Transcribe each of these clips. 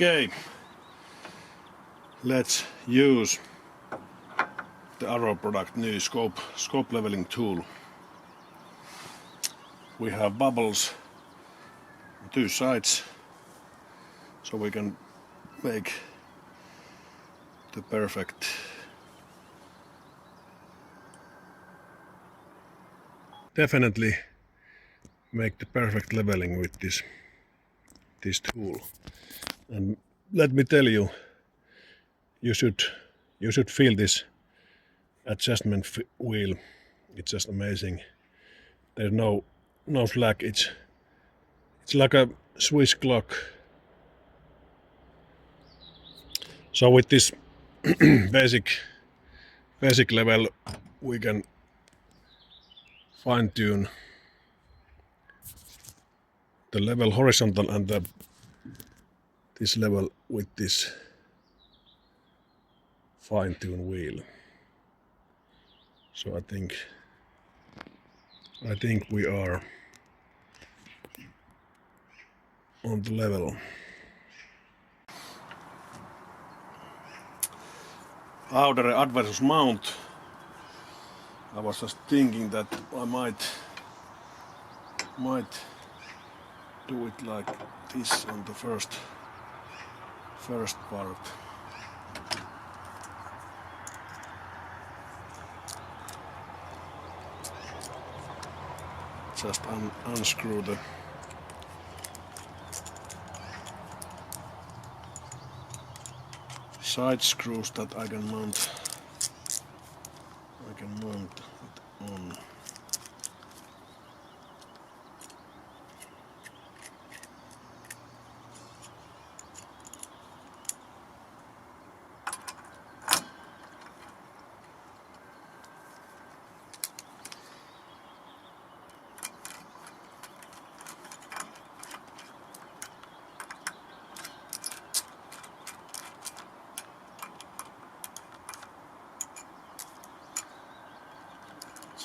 Okay, let's use the Arrow product new scope leveling tool. We have bubbles on two sides, so we can make the perfect definitely make the perfect leveling with this tool. And let me tell you, you should feel this adjustment wheel. It's just amazing. There's no slack. It's like a Swiss clock. So with this basic level, we can fine tune the level horizontal and this level with this fine tune wheel. So I think we are on the level. Audere Adversus mount. I was just thinking that I might do it like this on the first part. Just unscrew the side screws that I can mount it on.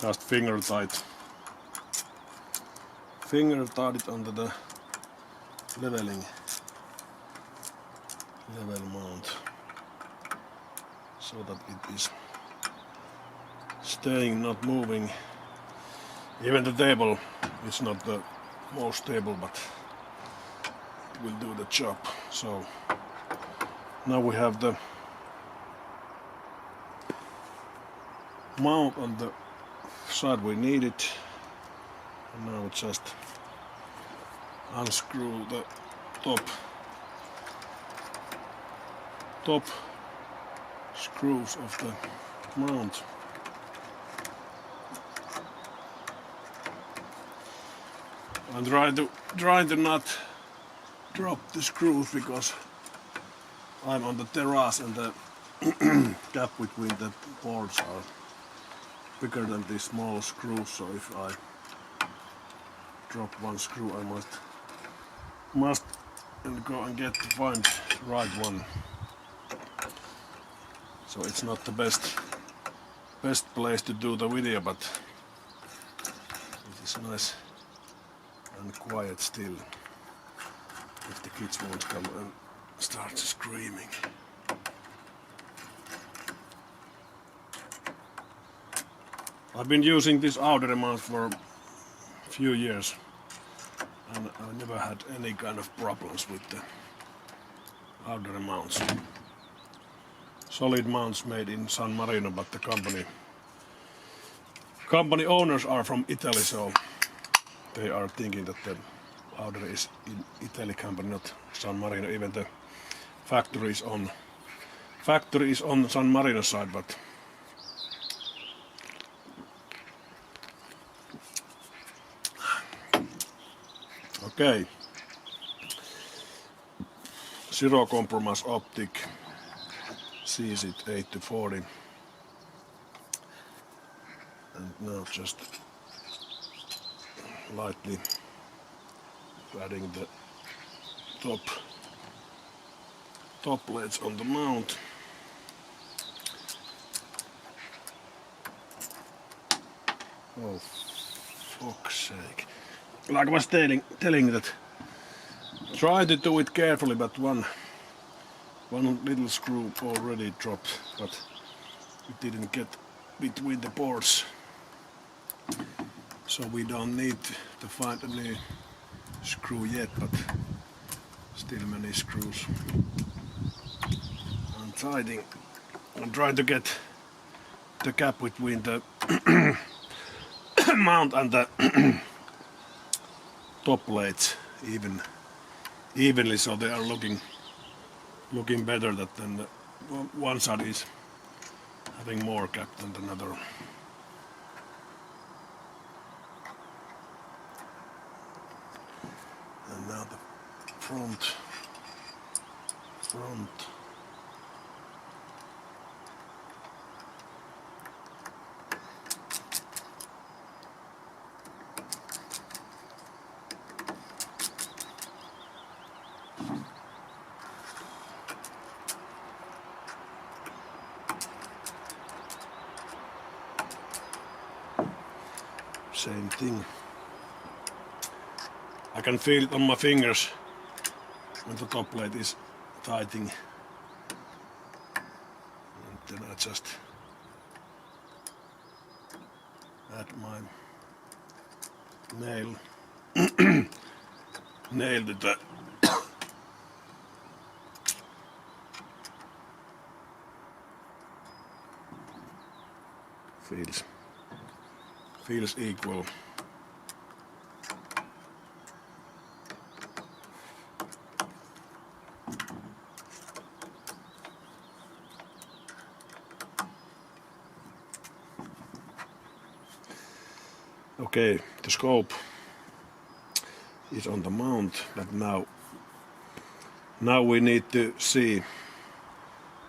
Just finger tight it under the level mount, so that it is staying, not moving. Even the table is not the most stable, but it will do the job. So now we have the mount on the side we need it, and now just unscrew the top screws of the mount. I'm trying to not drop the screws because I'm on the terrace and the gap between the boards are bigger than these small screws, so if I drop one screw I must go and find the right one. So it's not the best place to do the video, but it is nice and quiet still, if the kids won't come and start screaming. I've been using this Audere mount for a few years, and I never had any kind of problems with the Audere mounts. Solid mounts made in San Marino, but the company owners are from Italy, so they are thinking that the Audere is in Italy company, not San Marino. Even the factory is on San Marino side, but okay. Zero compromise optic, sees it 8-40, and now just lightly adding the top plates on the mount. Oh, fuck's sake. Like I was telling that try to do it carefully, but one One little screw already dropped, but it didn't get between the boards. So we don't need to find a new screw yet, but still many screws. I'm trying to get the gap between the mount and the top plates evenly, so they are looking better. Than the one side is having more gap than another. And now the front. Same thing. I can feel it on my fingers when the top plate is tightening. And then I just add my nail to the feels equal. Okay, the scope is on the mount, but now we need to see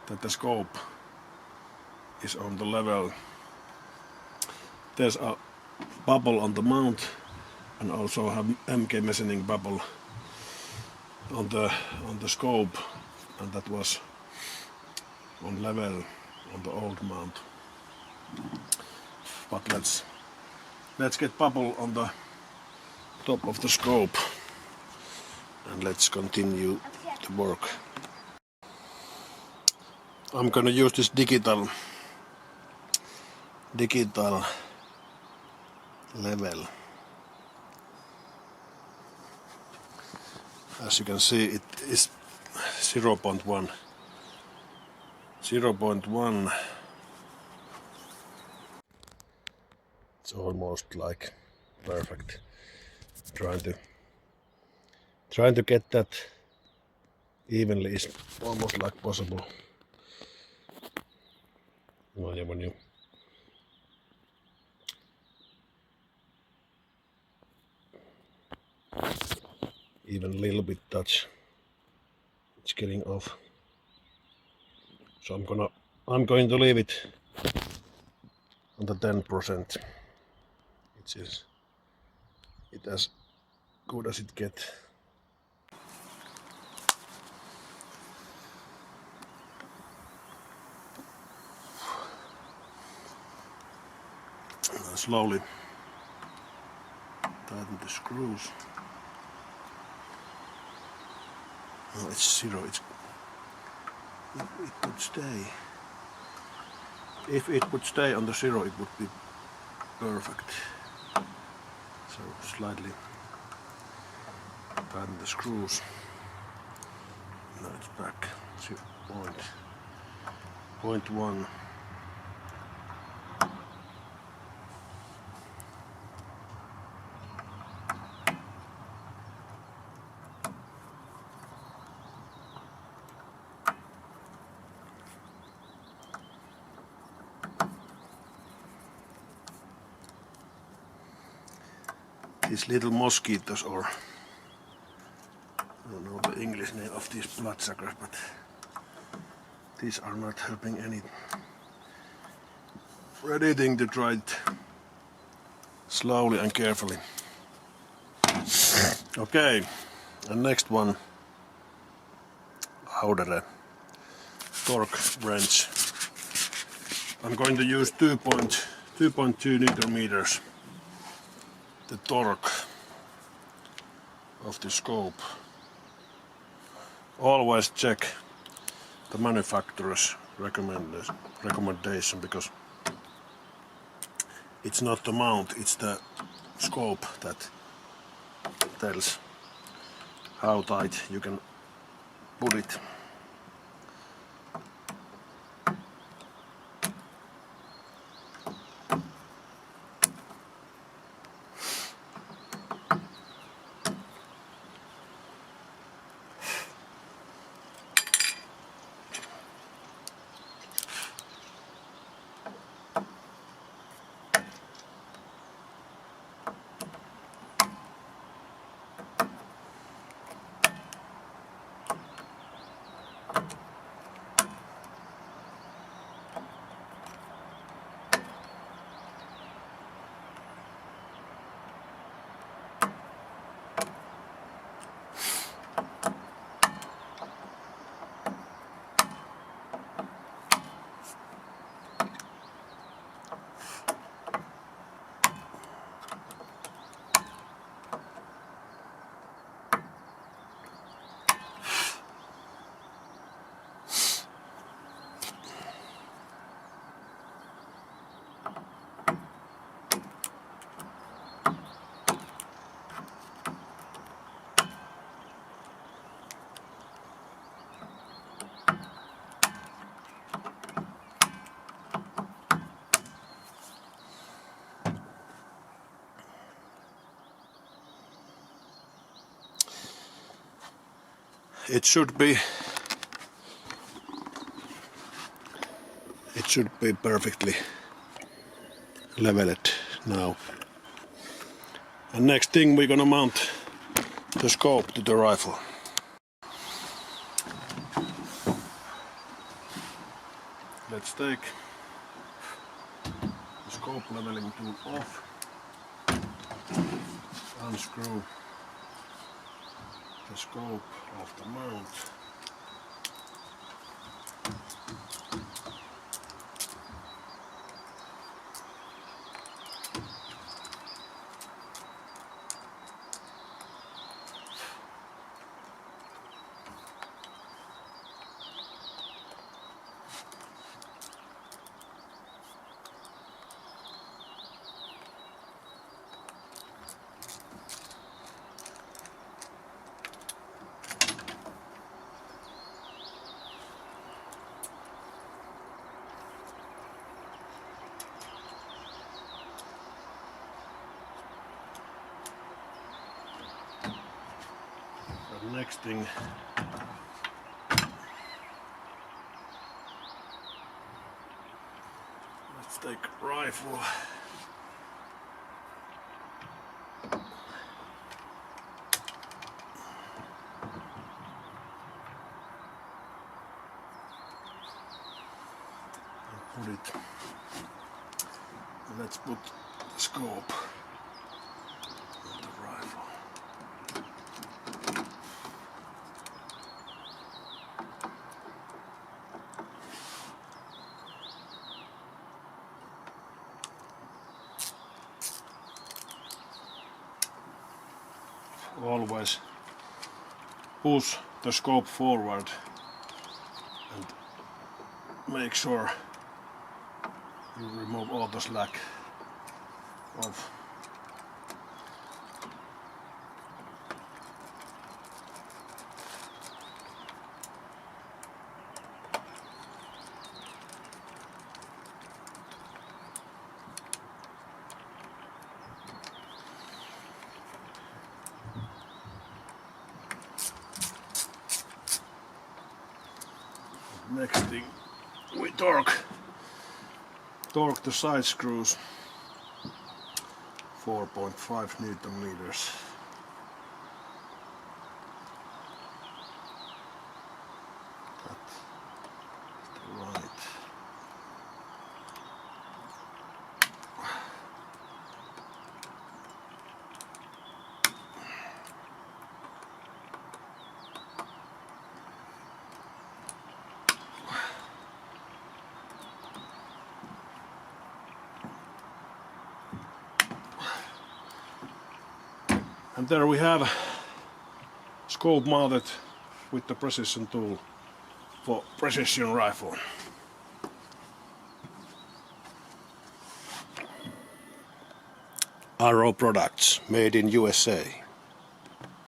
that the scope is on the level. There's a bubble on the mount and also have MK machining bubble on the scope, and that was on level on the old mount. But let's get bubble on the top of the scope and let's continue the work. I'm gonna use this digital level. As you can see, it is 0.1. It's almost like perfect. Trying to get that evenly is almost like possible. No, yeah, when you even a little bit touch, it's getting off. So I'm going to leave it on the 10%. It's as good as it gets. Slowly tighten the screws. Oh, it's 0. It could stay. If it would stay on the 0, it would be perfect. So slightly tighten the screws. Now it's back. 0.1. These little mosquitoes, or I don't know the English name of these bloodsuckers, but these are not helping anything. To try it slowly and carefully. Okay, and next one, Haudere torque wrench. I'm going to use 2.2 Newton meters. The torque of the scope. Always check the manufacturer's recommendation, because it's not the mount, it's the scope that tells how tight you can put it. It should be perfectly leveled now. And next thing, we're gonna mount the scope to the rifle. Let's take the scope leveling tool off, unscrew the scope of the mount. Next thing, let's take rifle. And put it. And let's put the scope on the rifle. Always push the scope forward and make sure you remove all the slack off. Next thing, we torque the side screws 4.5 Newton meters. Right. And there we have scope mounted with the precision tool for precision rifle. Arrow products made in USA.